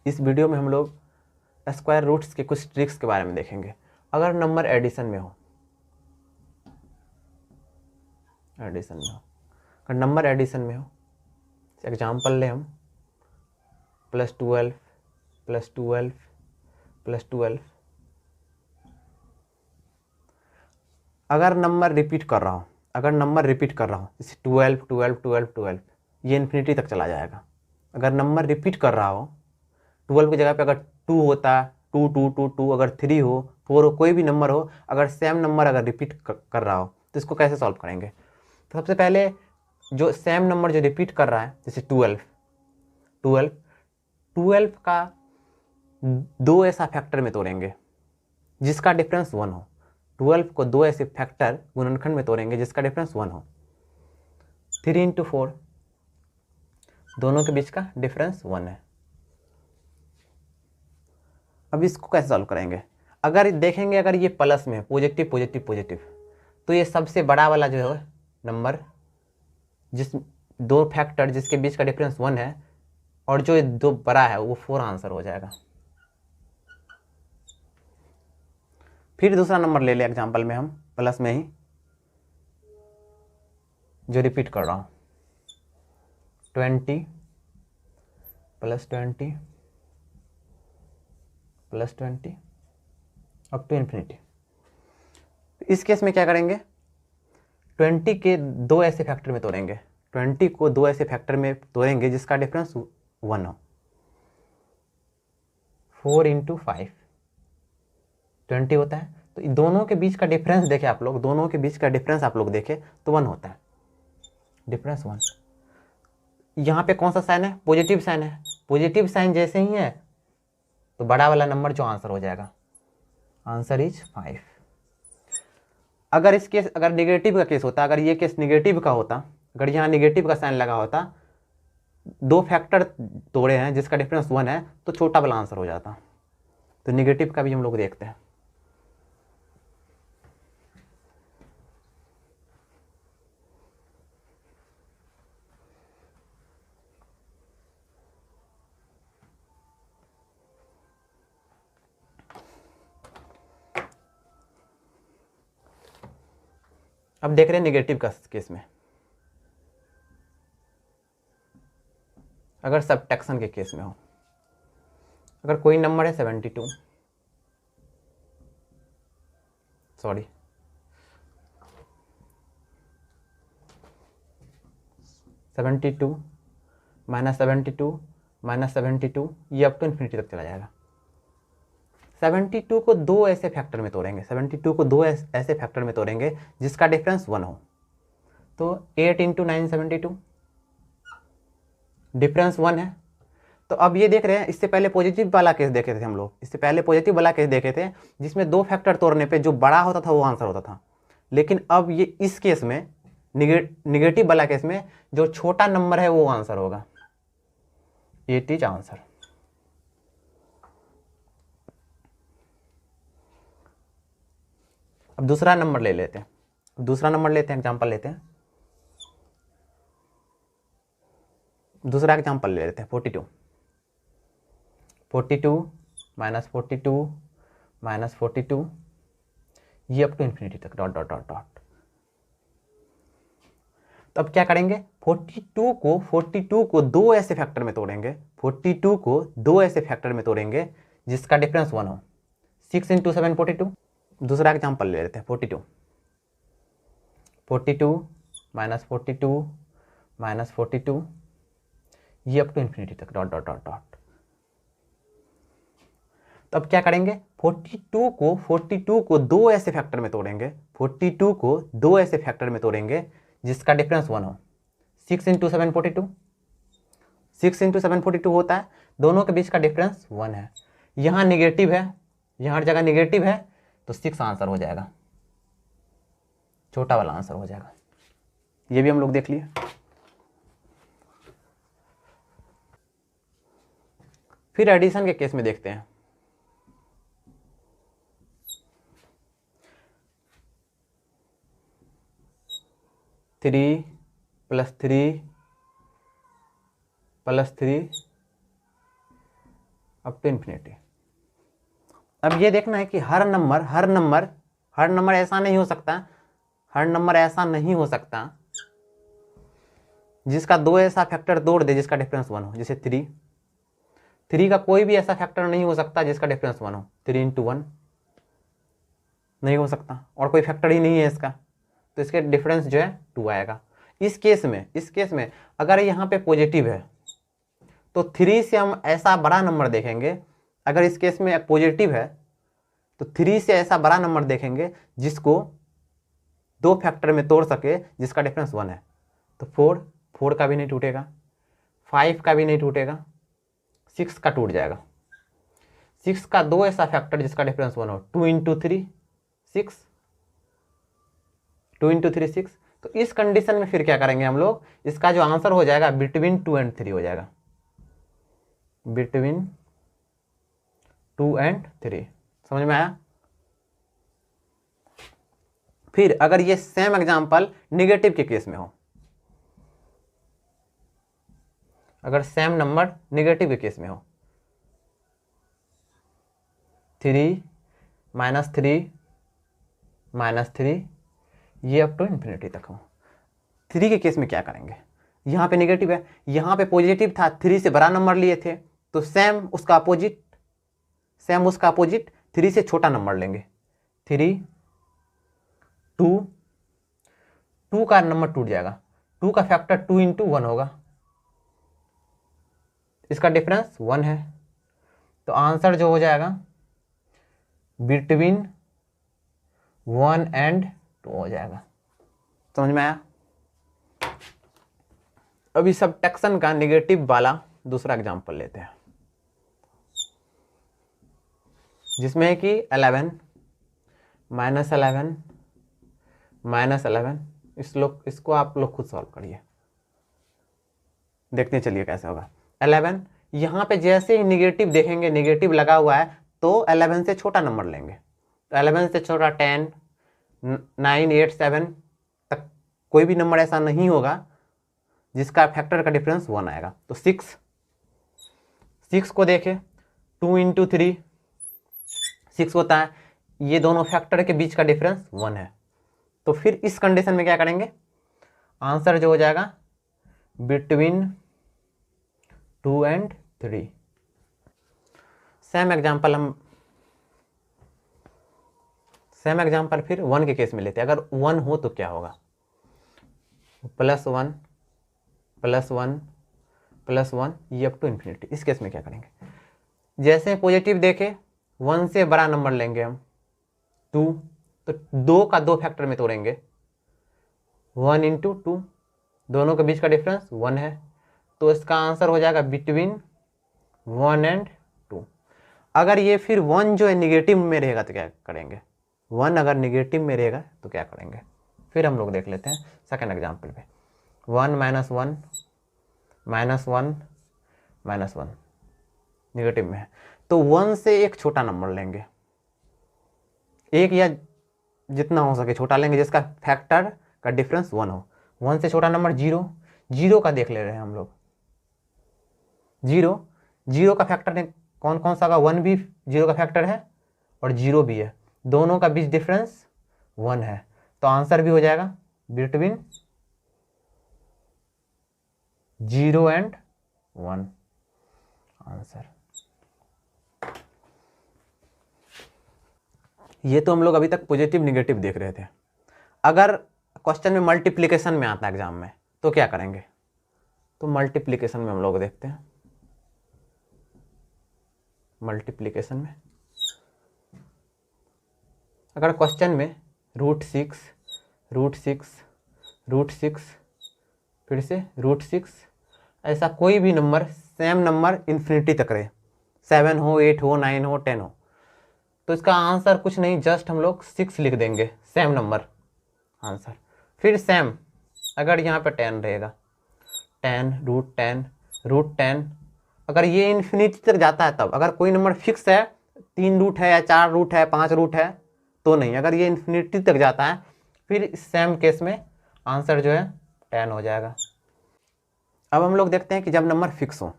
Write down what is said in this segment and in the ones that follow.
इस वीडियो में हम लोग स्क्वायर रूट्स के कुछ ट्रिक्स के बारे में देखेंगे। अगर नंबर एडिशन में हो, अगर नंबर एडिशन में हो, एग्जाम्पल ले हम +12 +12 +12, अगर नंबर रिपीट कर रहा हूँ जैसे 12 12 12 12, ये इन्फिनिटी तक चला जाएगा। अगर नंबर रिपीट कर रहा हो, 12 की जगह पे अगर 2 होता, 2 2 2 2, अगर 3 हो, 4 हो, कोई भी नंबर हो, अगर सेम नंबर अगर रिपीट कर रहा हो तो इसको कैसे सॉल्व करेंगे? तो सबसे पहले जो सेम नंबर जो रिपीट कर रहा है, जैसे 12 का 2 ऐसा फैक्टर में तोड़ेंगे जिसका डिफरेंस 1 हो। 12 को 2 ऐसे फैक्टर गुणनखंड में तोड़ेंगे जिसका डिफरेंस 1 हो। 3 × 4, दोनों के बीच का डिफरेंस 1 है। अब इसको कैसे सॉल्व करेंगे? अगर देखेंगे, अगर ये प्लस में पॉजिटिव पॉजिटिव पॉजिटिव, तो ये सबसे बड़ा वाला जो है नंबर, जिस 2 फैक्टर जिसके बीच का डिफरेंस 1 है, और जो 2 बड़ा है वो 4 आंसर हो जाएगा। फिर दूसरा नंबर ले ले एग्जाम्पल में हम, प्लस में ही जो रिपीट कर रहा हूँ, 20 +20 +20 अप टू इन्फिनिटी। इस केस में क्या करेंगे? 20 के 2 ऐसे फैक्टर में तोड़ेंगे, 20 को 2 ऐसे फैक्टर में तोड़ेंगे जिसका डिफरेंस 1 हो। 4 × 5 20 होता है, तो दोनों के बीच का डिफरेंस देखें आप लोग, दोनों के बीच का डिफरेंस आप लोग देखें तो 1 होता है, डिफरेंस 1। यहाँ पे कौन सा साइन है? पॉजिटिव साइन है। पॉजिटिव साइन जैसे ही है तो बड़ा वाला नंबर जो आंसर हो जाएगा, आंसर इज 5। अगर इस केस, अगर नेगेटिव का केस होता, अगर ये केस नेगेटिव का होता, अगर यहाँ नेगेटिव का साइन लगा होता, 2 फैक्टर तोड़े हैं जिसका डिफरेंस 1 है, तो छोटा वाला आंसर हो जाता। तो नेगेटिव का भी हम लोग देखते हैं। अब देख रहे हैं नेगेटिव का केस में, अगर सब्ट्रैक्शन के केस में हो, अगर कोई नंबर है 72 -72 -72, ये अप टू इन्फिनिटी तक चला जाएगा। 72 को 2 ऐसे फैक्टर में तोड़ेंगे, 72 को 2 ऐसे फैक्टर में तोड़ेंगे जिसका डिफरेंस 1 हो। तो 8 × 972, डिफरेंस 1 है। तो अब ये देख रहे हैं, इससे पहले पॉजिटिव वाला केस देखे थे हम लोग, इससे पहले पॉजिटिव वाला केस देखे थे जिसमें 2 फैक्टर तोड़ने पे जो बड़ा होता था वो आंसर होता था। लेकिन अब ये इस केस में, निगेटिव वाला केस में, जो छोटा नंबर है वो आंसर होगा, इट इज आंसर। अब दूसरा नंबर ले लेते हैं, एग्जाम्पल लेते हैं, दूसरा एग्जाम्पल ले लेते हैं 42 -42 -42, ये अप टू इन्फिनिटी तक डॉट डॉट डॉट डॉट। तो अब क्या करेंगे? 42 को 2 ऐसे फैक्टर में तोड़ेंगे, 42 को 2 ऐसे फैक्टर में तोड़ेंगे जिसका डिफरेंस 1 हो। 6 × 7 42। दूसरा एग्जाम्पल ले लेते हैं 42 -42 -42, ये अप टू इन्फिनिटी तक डॉट डॉट डॉट डॉट। तो अब क्या करेंगे? 42 को 2 ऐसे फैक्टर में तोड़ेंगे, 42 को 2 ऐसे फैक्टर में तोड़ेंगे जिसका डिफरेंस 1 हो। 6 × 7 42, 6 × 7 42 होता है, दोनों के बीच का डिफरेंस 1 है। यहाँ निगेटिव है, यहाँ हर जगह निगेटिव है, तो 6 आंसर हो जाएगा, छोटा वाला आंसर हो जाएगा। ये भी हम लोग देख लिए। फिर एडिशन के केस में देखते हैं। Three +3 +3 up to infinity. अब ये देखना है कि हर नंबर ऐसा नहीं हो सकता, हर नंबर ऐसा नहीं हो सकता जिसका दो ऐसा फैक्टर तोड़ दे जिसका डिफरेंस 1 हो। जैसे 3 का कोई भी ऐसा फैक्टर नहीं हो सकता जिसका डिफरेंस 1 हो। 3 × 1 नहीं हो सकता, और कोई फैक्टर ही नहीं है इसका, तो इसके डिफरेंस जो है 2 आएगा। इस केस में अगर यहाँ पे पॉजिटिव है तो 3 से हम ऐसा बड़ा नंबर देखेंगे, अगर इस केस में पॉजिटिव है तो 3 से ऐसा बड़ा नंबर देखेंगे जिसको दो फैक्टर में तोड़ सके जिसका डिफरेंस 1 है। तो 4 का भी नहीं टूटेगा, 5 का भी नहीं टूटेगा, 6 का टूट जाएगा। 6 का दो ऐसा फैक्टर जिसका डिफरेंस 1 हो। 2 × 3 6, 2 × 3 6। तो इस कंडीशन में फिर क्या करेंगे हम लोग, इसका जो आंसर हो जाएगा बिटवीन 2 और 3 हो जाएगा, बिटवीन 2 और 3। समझ में आया? फिर अगर ये सेम एग्जांपल नेगेटिव के केस में हो, अगर सेम नंबर नेगेटिव के केस में हो, 3 -3 ये अप टू इन्फिनिटी तक हो। 3 के केस में क्या करेंगे, यहाँ पे नेगेटिव है, यहाँ पे पॉजिटिव था, 3 से बड़ा नंबर लिए थे, तो सेम उसका अपोजिट 3 से छोटा नंबर लेंगे। 3 2 का नंबर टूट जाएगा, 2 का फैक्टर 2 × 1 होगा, इसका डिफरेंस 1 है। तो आंसर जो हो जाएगा बिटवीन 1 और 2 हो जाएगा। समझ में आया? अभी सब्ट्रैक्शन का नेगेटिव वाला दूसरा एग्जांपल लेते हैं, जिसमें कि 11 -11 इसको आप लोग खुद सॉल्व करिए, देखते चलिए कैसे होगा। 11 यहाँ पे जैसे ही निगेटिव देखेंगे, निगेटिव लगा हुआ है तो 11 से छोटा नंबर लेंगे। तो 11 से छोटा 10, 9, 8, 7 तक कोई भी नंबर ऐसा नहीं होगा जिसका फैक्टर का डिफरेंस 1 आएगा। तो 6 को देखें, 2 × 3 6 होता है, ये दोनों फैक्टर के बीच का डिफरेंस 1 है। तो फिर इस कंडीशन में क्या करेंगे, आंसर जो हो जाएगा बिटवीन 2 और 3। सेम एग्जाम्पल फिर 1 के केस में लेते हैं। अगर 1 हो तो क्या होगा, +1 ये अप टू इन्फिनिटी। इस केस में क्या करेंगे, जैसे पॉजिटिव देखे 1 से बड़ा नंबर लेंगे हम 2, तो 2 का दो फैक्टर में तोड़ेंगे, 1 × 2, दोनों के बीच का डिफरेंस 1 है। तो इसका आंसर हो जाएगा बिटवीन 1 और 2। अगर ये फिर 1 जो है निगेटिव में रहेगा तो क्या करेंगे, 1 अगर निगेटिव में रहेगा तो क्या करेंगे, फिर हम लोग देख लेते हैं सेकंड एग्जांपल पे। 1 -1 निगेटिव में है, तो 1 से एक छोटा नंबर लेंगे, एक या जितना हो सके छोटा लेंगे जिसका फैक्टर का डिफरेंस 1 हो। 1 से छोटा नंबर 0 का देख ले रहे हैं हम लोग। 0 का फैक्टर ने कौन कौन सा होगा, 1 भी 0 का फैक्टर है और 0 भी है, दोनों का बीच डिफरेंस 1 है। तो आंसर भी हो जाएगा बिटवीन 0 और 1 आंसर। ये तो हम लोग अभी तक पॉजिटिव निगेटिव देख रहे थे। अगर क्वेश्चन में मल्टीप्लिकेशन में आता है एग्जाम में तो क्या करेंगे, तो मल्टीप्लिकेशन में हम लोग देखते हैं। मल्टीप्लिकेशन में अगर क्वेश्चन में √6 फिर से √6 ऐसा कोई भी नंबर, सेम नंबर इन्फिनिटी तक रहे, 7 हो, 8 हो, 9 हो, 10 हो, तो इसका आंसर कुछ नहीं, जस्ट हम लोग 6 लिख देंगे, सेम नंबर आंसर। फिर सेम अगर यहाँ पे 10 रहेगा, 10 √10 अगर ये इन्फिनिटी तक जाता है तब। अगर कोई नंबर फिक्स है, 3 रूट है या 4 रूट है, 5 रूट है तो नहीं, अगर ये इन्फिनिटी तक जाता है फिर इस सेम केस में आंसर जो है 10 हो जाएगा। अब हम लोग देखते हैं कि जब नंबर फिक्स हो,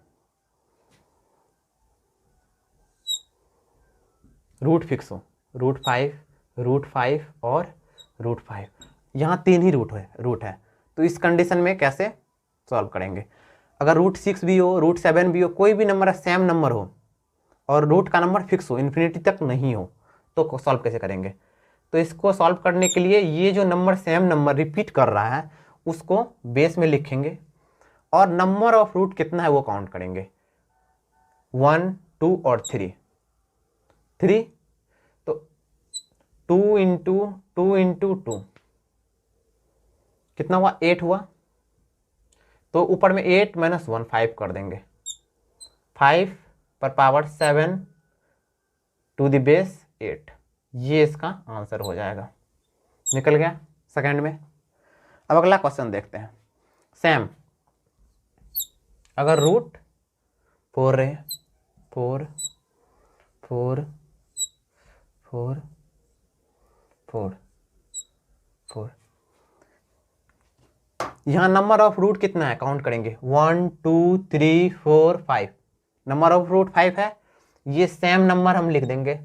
रूट फिक्स हो, √5 और √5, यहाँ 3 ही रूट है। तो इस कंडीशन में कैसे सॉल्व करेंगे? अगर √6 भी हो, √7 भी हो, कोई भी नंबर सेम नंबर हो और रूट का नंबर फिक्स हो, इन्फिनिटी तक नहीं हो, तो सॉल्व कैसे करेंगे? तो इसको सॉल्व करने के लिए ये जो नंबर सेम नंबर रिपीट कर रहा है उसको बेस में लिखेंगे और नंबर ऑफ रूट कितना है वो काउंट करेंगे, 1, 2 और 3। तो 2 इंटू 2 कितना हुआ, 8 हुआ। तो ऊपर में 8 - 1 5 कर देंगे, 5 पर पावर 7 टू द बेस 8, ये इसका आंसर हो जाएगा। निकल गया सेकंड में। अब अगला क्वेश्चन देखते हैं। सेम, अगर √4 रहे, 4 4 4 4 4, यहाँ नंबर ऑफ रूट कितना है काउंट करेंगे, 1 2 3 4 5, नंबर ऑफ रूट 5 है। ये सेम नंबर हम लिख देंगे,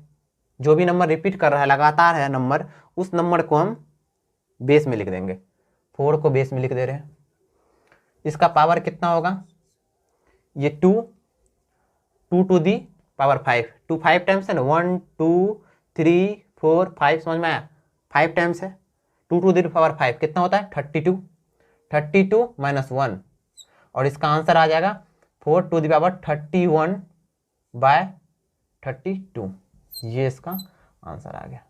जो भी नंबर रिपीट कर रहा है लगातार है नंबर, उस नंबर को हम बेस में लिख देंगे। 4 को बेस में लिख दे रहे हैं। इसका पावर कितना होगा, ये 2 टू दी पावर 5, 2 5 टाइम्स है ना, 1 2 3 4 5, समझ में आया, 5 टाइम्स है। 2 टू दी पावर 5 कितना होता है, 32 - 1, और इसका आंसर आ जाएगा 4 टू दी पावर 31/32, ये इसका आंसर आ गया।